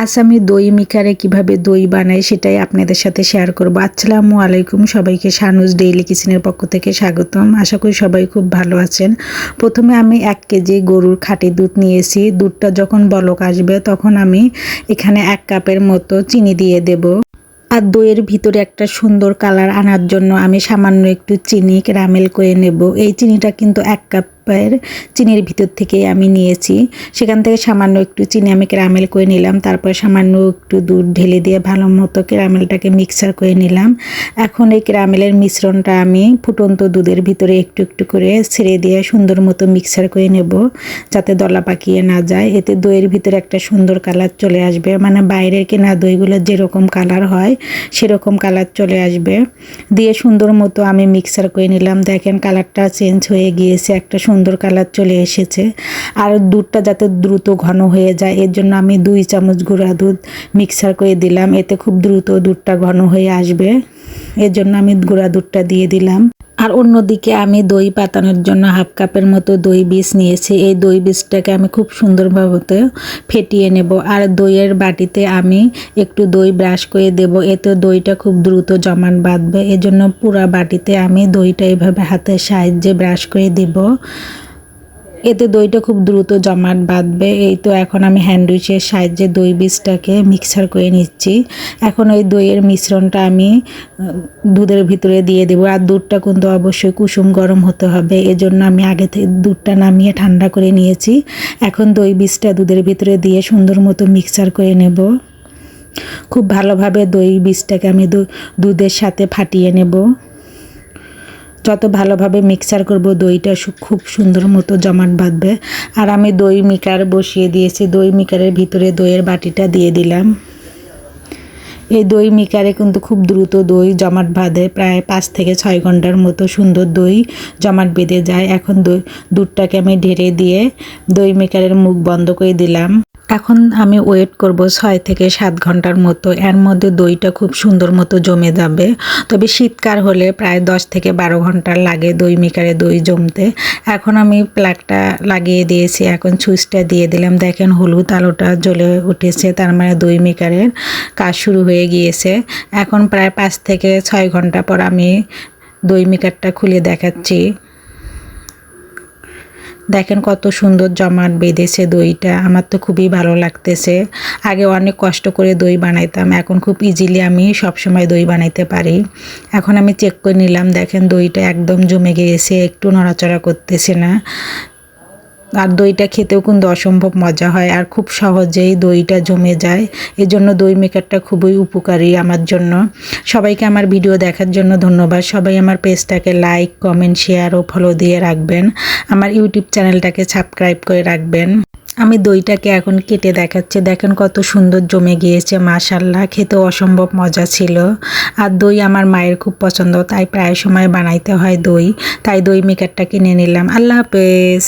আজ আমি দই মিকারে কিভাবে দই বানাই সেটাই আপনাদের সাথে শেয়ার করব। আসসালামু আলাইকুম, সবাইকে শানুজ ডেইলি কিচেনের পক্ষ থেকে স্বাগতম। আশা করি সবাই খুব ভালো আছেন। প্রথমে আমি 1 কেজি গরুর খাঁটি দুধ নিয়েছি। দুধটা যখন বলক আসবে তখন আমি এখানে 1 কাপের মতো চিনি দিয়ে দেব। আর দইয়ের ভিতরে একটা সুন্দর কালার আনার জন্য আমি সামান্য একটু চিনি ক্যারামেল করে নেব। এই চিনিটা কিন্তু 1 কাপের চিনির ভিতর থেকে আমি নিয়েছি। সেখান থেকে সামান্য একটু চিনি আমি ক্যারামেল করে নিলাম। তারপর সামান্য একটু দুধ ঢেলে দিয়ে ভালো মতো ক্যারামেলটাকে মিক্সার করে নিলাম। এখন এই ক্যারামেলের মিশ্রণটা আমি ফুটন্ত দুধের ভিতরে একটু একটু করে ছেড়ে দিয়ে সুন্দর মতো মিক্সার করে নেব, যাতে দলা পাকিয়ে না যায়। এতে দইয়ের ভিতরে একটা সুন্দর কালার চলে আসবে, মানে বাইরের কেনা দইগুলো যেরকম কালার হয় সেরকম কালার চলে আসবে। দিয়ে সুন্দর মতো আমি মিক্সার করে নিলাম। দেখেন কালারটা চেঞ্জ হয়ে গিয়েছে, একটা সুন্দর কালার চলে এসেছে। আর দুধটা যাতে দ্রুত ঘন হয়ে যায় এর জন্য আমি 2 চামচ গুঁড়া দুধ মিক্সার করে দিলাম। এতে খুব দ্রুত দুধটা ঘন হয়ে আসবে, এর জন্য আমি গুঁড়া দুধটা দিয়ে দিলাম। আর অন্যদিকে আমি দই পাতানোর জন্য 1/2 কাপের মতো দই বীজ নিয়েছি। এই দই বীজটাকে আমি খুব সুন্দরভাবে ফেটিয়ে নেব। আর দইয়ের বাটিতে আমি একটু দই ব্রাশ করে দেব, এতে দইটা খুব দ্রুত জমাট বাঁধবে। এজন্য পুরা বাটিতে আমি দইটা এভাবে হাতের সাহায্যে ব্রাশ করে দেব, এতে দইটা খুব দ্রুত জমাট বাঁধবে। এই তো এখন আমি হ্যান্ডউইচের সাহায্যে দই বীজটাকে মিক্সার করে নিচ্ছি। এখন ওই দইয়ের মিশ্রণটা আমি দুধের ভিতরে দিয়ে দেবো। আর দুধটা কিন্তু অবশ্যই কুসুম গরম হতে হবে, এজন্য আমি আগে থেকে দুধটা নামিয়ে ঠান্ডা করে নিয়েছি। এখন দই বীজটা দুধের ভিতরে দিয়ে সুন্দর মতো মিক্সার করে নেব। খুব ভালোভাবে দই বীজটাকে আমি দুধের সাথে ফাটিয়ে নেব। যত ভালোভাবে মিক্সার করব দইটা খুব সুন্দর মতো জমাট বাঁধবে। আর আমি দই মিকার বসিয়ে দিয়েছি। দই মিকারের ভিতরে দইয়ের বাটিটা দিয়ে দিলাম। এই দই মিকারে কিন্তু খুব দ্রুত দই জমাট বাঁধে, প্রায় 5 থেকে 6 ঘন্টার মতো সুন্দর দই জমাট বেঁধে যায়। এখন দুধটাকে আমি ঢেলে দিয়ে দই মিকারের মুখ বন্ধ করে দিলাম। এখন আমি ওয়েট করব 6 থেকে 7 ঘন্টার মতো। এর মধ্যে দইটা খুব সুন্দর মতো জমে যাবে। তবে শীতকাল হলে প্রায় 10 থেকে 12 ঘন্টা লাগে দই মিকারে দই জমতে। এখন আমি প্লাগটা লাগিয়ে দিয়েছি, এখন সুইচটা দিয়ে দিলাম। দেখেন হলুদ আলোটা জ্বলে উঠেছে, তার মানে দই মিকারের কাজ শুরু হয়ে গিয়েছে। এখন প্রায় 5 থেকে 6 ঘন্টা পর আমি দই মিকারটা খুলে দেখাচ্ছি। দেখেন কত সুন্দর জমাট বেঁধেছে দইটা, আমার তো খুবই ভালো লাগতেছে। আগে অনেক কষ্ট করে দই বানাইতাম, এখন খুব ইজিলি আমি সবসময় দই বানাইতে পারি। এখন আমি চেক করে নিলাম, দেখেন দইটা একদম জমে গিয়েছে, একটু নড়াচড়া করতেছে না। আর দইটা খেতেও কিন্তু অসম্ভব মজা হয়, আর খুব সহজেই দইটা জমে যায়। এজন্য দই মেকারটা খুবই উপকারী আমার জন্য। সবাইকে আমার ভিডিও দেখার জন্য ধন্যবাদ। সবাই আমার পেজটাকে লাইক, কমেন্ট, শেয়ার ও ফলো দিয়ে রাখবেন। আমার ইউটিউব চ্যানেলটাকে সাবস্ক্রাইব করে রাখবেন। আমি দইটাকে এখন কেটে দেখাচ্ছি। দেখেন কত সুন্দর জমে গিয়েছে, মাশাআল্লাহ। খেতেও অসম্ভব মজা ছিল। আর দই আমার মায়ের খুব পছন্দ, তাই প্রায় সময় বানাইতে হয় দই। তাই দই মেকারটা কিনে নিলাম। আল্লাহ হাফেজ।